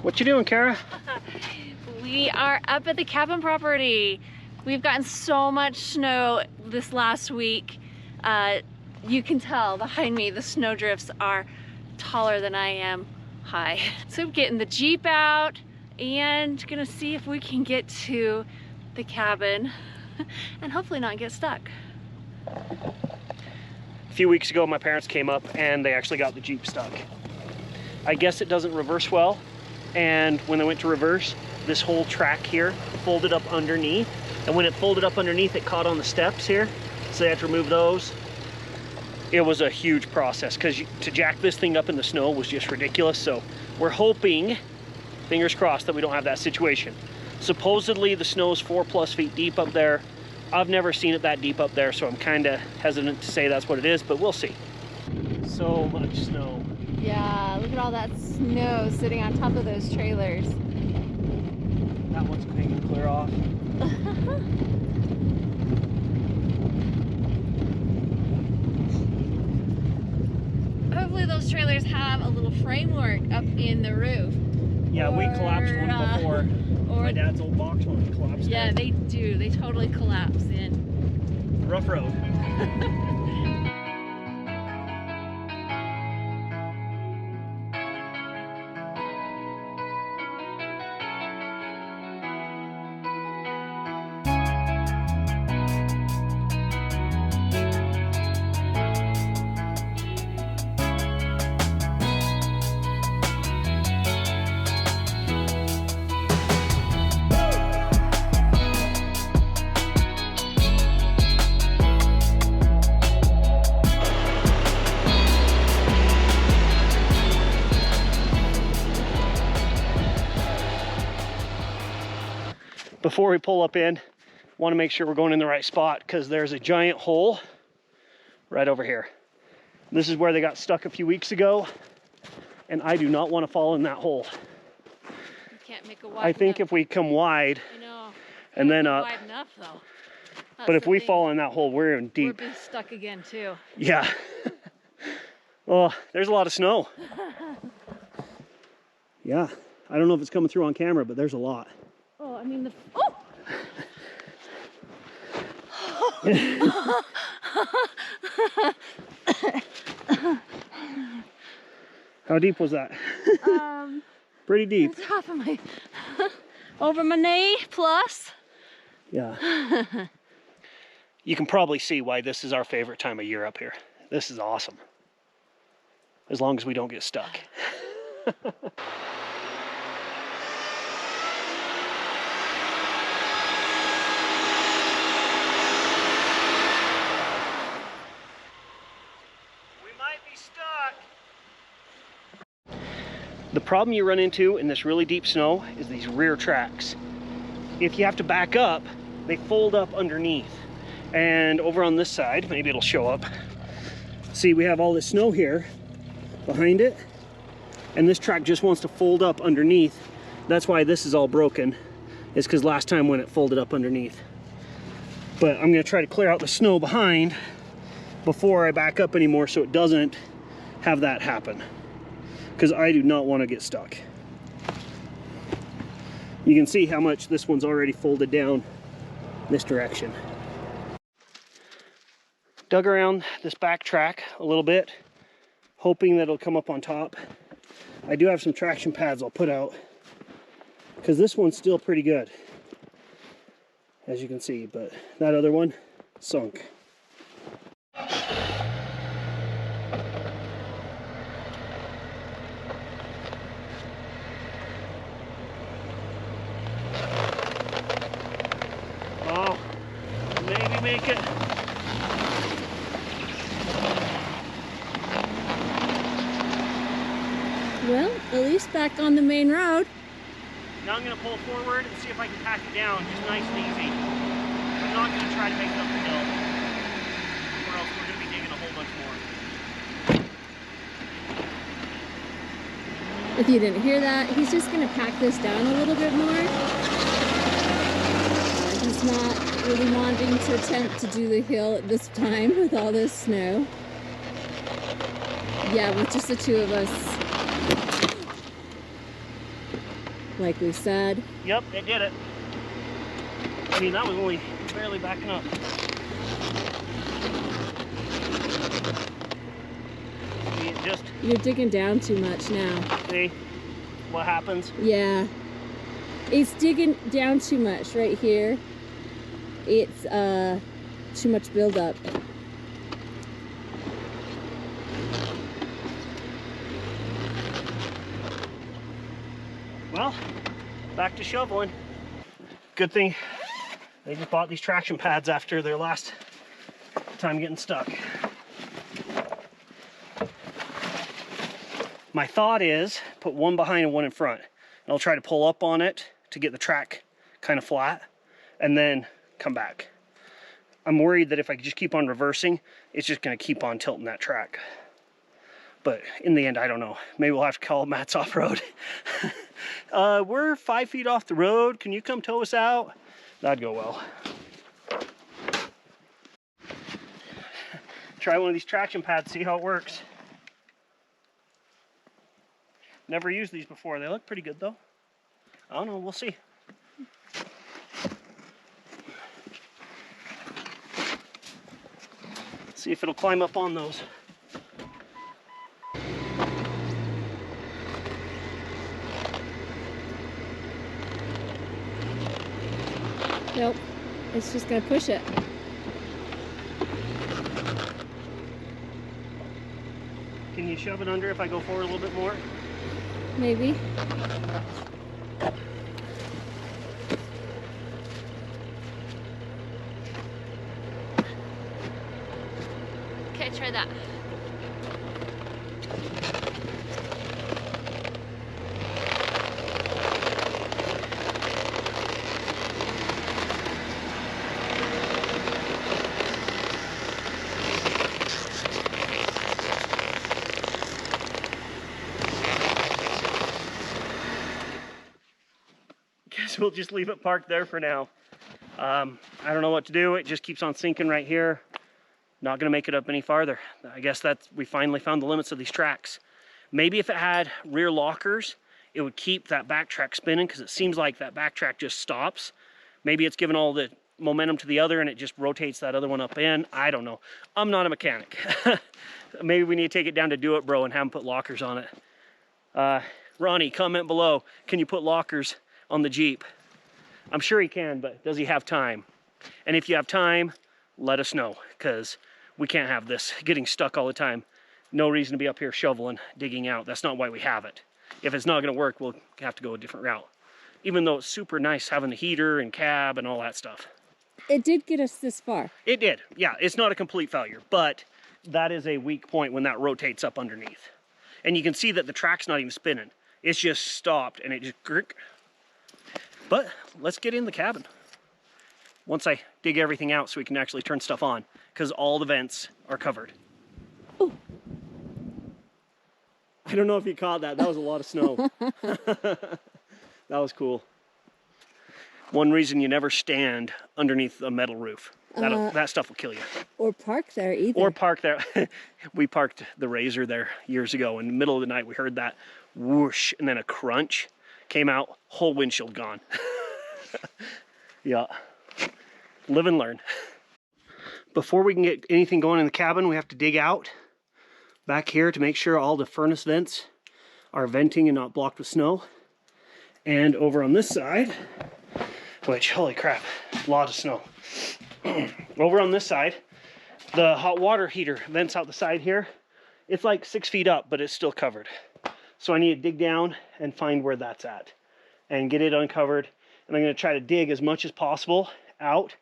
What you doing, Kara? We are up at the cabin property. We've gotten so much snow this last week. You can tell behind me the snow drifts are taller than I am high. So I'm getting the Jeep out and gonna see if we can get to the cabin and hopefully not get stuck. A few weeks ago, my parents came up and they actually got the Jeep stuck. I guess it doesn't reverse well, and when they went to reverse, this whole track here folded up underneath, and when it folded up underneath, it caught on the steps here, so they had to remove those. It was a huge process because to jack this thing up in the snow was just ridiculous. So we're hoping, fingers crossed, that we don't have that situation. Supposedly the snow is 4+ feet deep up there. I've never seen it that deep up there, so I'm kind of hesitant to say that's what it is, but we'll see. So much snow. Yeah, look at all that snow sitting on top of those trailers. That one's going to clear off. Hopefully those trailers have a little framework up in the roof. Yeah, we collapsed one before. Or my dad's old box one collapsed. Yeah, they do. They totally collapse in. Rough road. Before we pull up in, want to make sure we're going in the right spot because there's a giant hole right over here. This is where they got stuck a few weeks ago, and I do not want to fall in that hole. You can't make a wide I think enough. If we come wide, I know. and then up, wide enough though. That's but if the we thing. fall in that hole, we're in deep. We'll be stuck again too. Yeah. Well, there's a lot of snow. Yeah, I don't know if it's coming through on camera, but there's a lot. Oh, I mean How deep was that? Pretty deep. Top of my, over my knee plus. Yeah. You can probably see why this is our favorite time of year up here. This is awesome. As long as we don't get stuck. The problem you run into in this really deep snow is these rear tracks. If you have to back up, they fold up underneath. And over on this side, maybe it'll show up. See, we have all this snow here behind it, and this track just wants to fold up underneath. That's why this is all broken, is because last time when it folded up underneath. But I'm gonna try to clear out the snow behind before I back up anymore so it doesn't have that happen, because I do not want to get stuck. You can see how much this one's already folded down this direction. Dug around this back track a little bit, hoping that it'll come up on top. I do have some traction pads I'll put out, because this one's still pretty good, as you can see, but that other one sunk. Oh, maybe make it. Well, at least back on the main road. Now I'm going to pull forward and see if I can pack it down, just nice and easy. I'm not going to try to make it up the hill, or else we're going to be digging a whole bunch more. If you didn't hear that, he's just going to pack this down a little bit more. He's not really wanting to attempt to do the hill at this time with all this snow. Yeah, with just the two of us. like we said. Yep, it did it. I mean, that was only barely backing up. See, it just... You're digging down too much now. See what happens? Yeah. It's digging down too much right here. It's too much buildup. Well, back to shoveling. Good thing they just bought these traction pads after their last time getting stuck. My thought is put one behind and one in front. And I'll try to pull up on it to get the track kind of flat and then come back. I'm worried that if I just keep on reversing, it's just going to keep on tilting that track. But in the end, I don't know. Maybe we'll have to call Matt's off-road. We're 5 feet off the road. Can you come tow us out? That'd go well. Try one of these traction pads, see how it works. Never used these before. They look pretty good though. I don't know, we'll see. See if it'll climb up on those. Nope, it's just gonna push it. Can you shove it under if I go forward a little bit more? Maybe. Okay, try that. Guess we'll just leave it parked there for now. I don't know what to do. It just keeps on sinking right here. Not gonna make it up any farther. I guess we finally found the limits of these tracks. Maybe if it had rear lockers, it would keep that back track spinning, because it seems like that back track just stops. Maybe it's giving all the momentum to the other and it just rotates that other one up in. I don't know. I'm not a mechanic. Maybe we need to take it down to Do It Bro and have them put lockers on it. Ronnie, comment below. Can you put lockers on the Jeep? I'm sure he can, but does he have time? And if you have time, let us know, because we can't have this getting stuck all the time. No reason to be up here shoveling, digging out. That's not why we have it. If it's not gonna work, we'll have to go a different route. Even though it's super nice having the heater and cab and all that stuff. It did get us this far. It did, yeah. It's not a complete failure, but that is a weak point when that rotates up underneath. And you can see that the track's not even spinning. It's just stopped and it just grrk. But let's get in the cabin. Once I dig everything out so we can actually turn stuff on, because all the vents are covered. Ooh. I don't know if you caught that. That was a lot of snow. That was cool. One reason you never stand underneath a metal roof. That stuff will kill you. Or park there either. Or park there. We parked the Razor there years ago. In the middle of the night, we heard that whoosh and then a crunch. Came out, whole windshield gone. Yeah. Live and learn. Before we can get anything going in the cabin, we have to dig out back here to make sure all the furnace vents are venting and not blocked with snow. And over on this side, which, holy crap, a lot of snow. Over on this side, the hot water heater vents out the side here. It's like 6 feet up, but it's still covered. So I need to dig down and find where that's at and get it uncovered. And I'm going to try to dig as much as possible out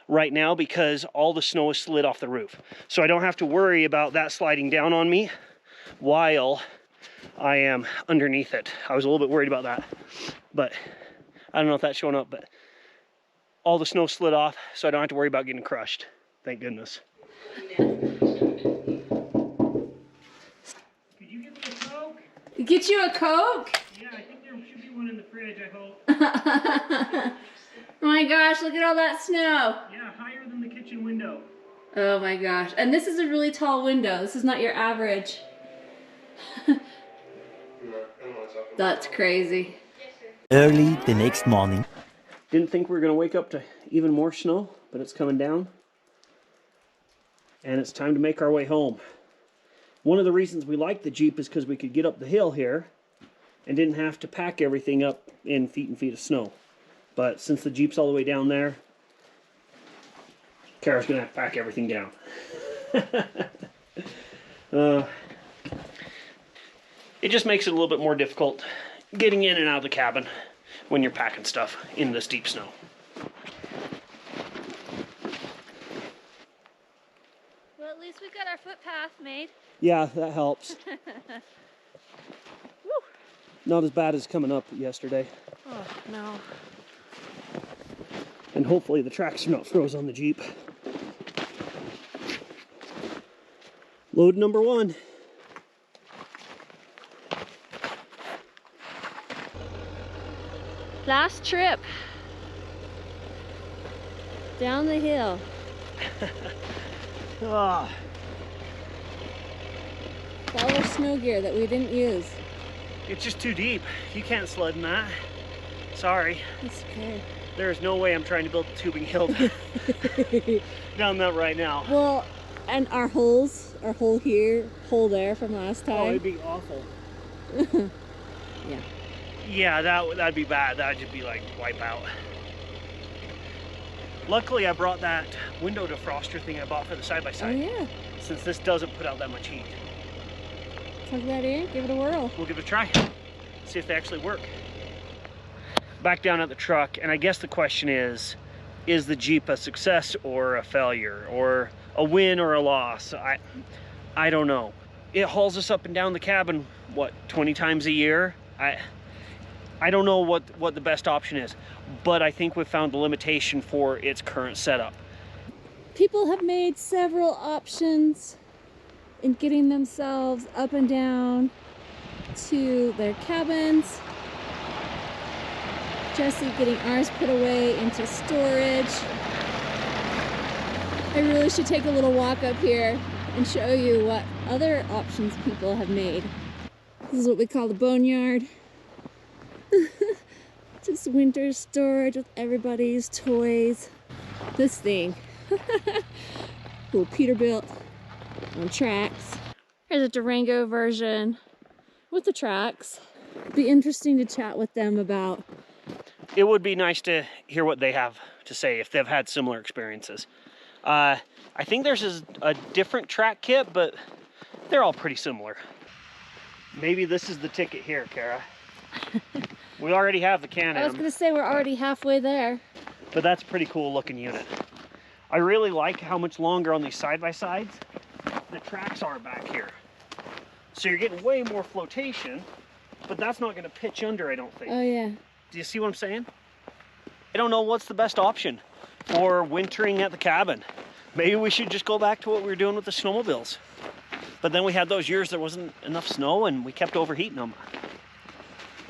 right now, because all the snow is slid off the roof. So I don't have to worry about that sliding down on me while I am underneath it. I was a little bit worried about that, but I don't know if that's showing up, but all the snow slid off, so I don't have to worry about getting crushed. Thank goodness. Get you a Coke? Yeah, I think there should be one in the fridge, I hope. Oh my gosh, look at all that snow. Yeah, higher than the kitchen window. Oh my gosh. And this is a really tall window. This is not your average. That's crazy. Early the next morning. Didn't think we were going to wake up to even more snow, but it's coming down. And it's time to make our way home. One of the reasons we liked the Jeep is because we could get up the hill here and didn't have to pack everything up in feet and feet of snow. But since the Jeep's all the way down there, Kara's going to have to pack everything down. It just makes it a little bit more difficult getting in and out of the cabin when you're packing stuff in this deep snow. Well, at least we've got our footpath made. Yeah, that helps. Not as bad as coming up yesterday. Oh, no. And hopefully the tracks are not froze on the Jeep. Load number 1. Last trip. Down the hill. Ah, All our snow gear that we didn't use. it's just too deep. You can't sled in that. Sorry. It's okay. There's no way I'm trying to build a tubing hill down that right now. Well, and our holes, our hole here, hole there from last Oh, time. it'd be awful. Yeah. Yeah, that'd be bad. That'd just be like wipe out. Luckily, I brought that window defroster thing I bought for the Oh side-by-side, yeah. since this doesn't put out that much heat. Plug that in, give it a whirl. We'll give it a try, see if they actually work. Back down at the truck, and I guess the question is the Jeep a success or a failure, or a win or a loss? I don't know. It hauls us up and down the cabin, what, 20 times a year? I don't know what the best option is, but I think we've found the limitation for its current setup. People have made several options in getting themselves up and down to their cabins. Jesse getting ours put away into storage. I really should take a little walk up here and show you what other options people have made. This is what we call the boneyard. Just winter storage with everybody's toys. This thing. Little Peterbilt on tracks. Here's a Durango version with the tracks. Be interesting to chat with them about. It would be nice to hear what they have to say if they've had similar experiences. I think there's a different track kit, but they're all pretty similar. Maybe this is the ticket here, Kara. We already have the Can-Am. I was gonna say we're already halfway there. But that's a pretty cool looking unit. I really like how much longer on these side-by-sides the tracks are back here. So you're getting way more flotation, but that's not gonna pitch under, I don't think. Oh yeah. Do you see what I'm saying? I don't know what's the best option for wintering at the cabin. Maybe we should just go back to what we were doing with the snowmobiles. But then we had those years there wasn't enough snow and we kept overheating them.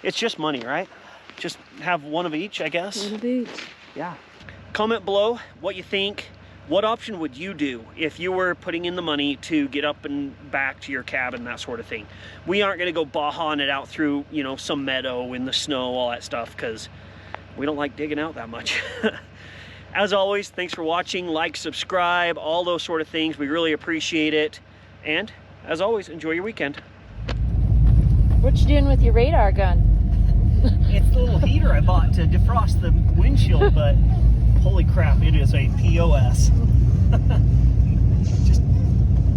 It's just money, right? Just have one of each, I guess. One of each. Yeah. Comment below what you think. What option would you do if you were putting in the money to get up and back to your cabin, that sort of thing? We aren't going to go bahaing it out through, you know, some meadow in the snow, all that stuff, because we don't like digging out that much. As always, thanks for watching. Like, subscribe, all those sort of things. We really appreciate it. And as always, enjoy your weekend. What you doing with your radar gun? It's the little heater I bought to defrost the windshield, but holy crap, it is a POS. Just,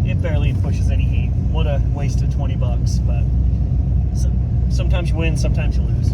it barely pushes any heat. What a waste of 20 bucks, but sometimes you win, sometimes you lose.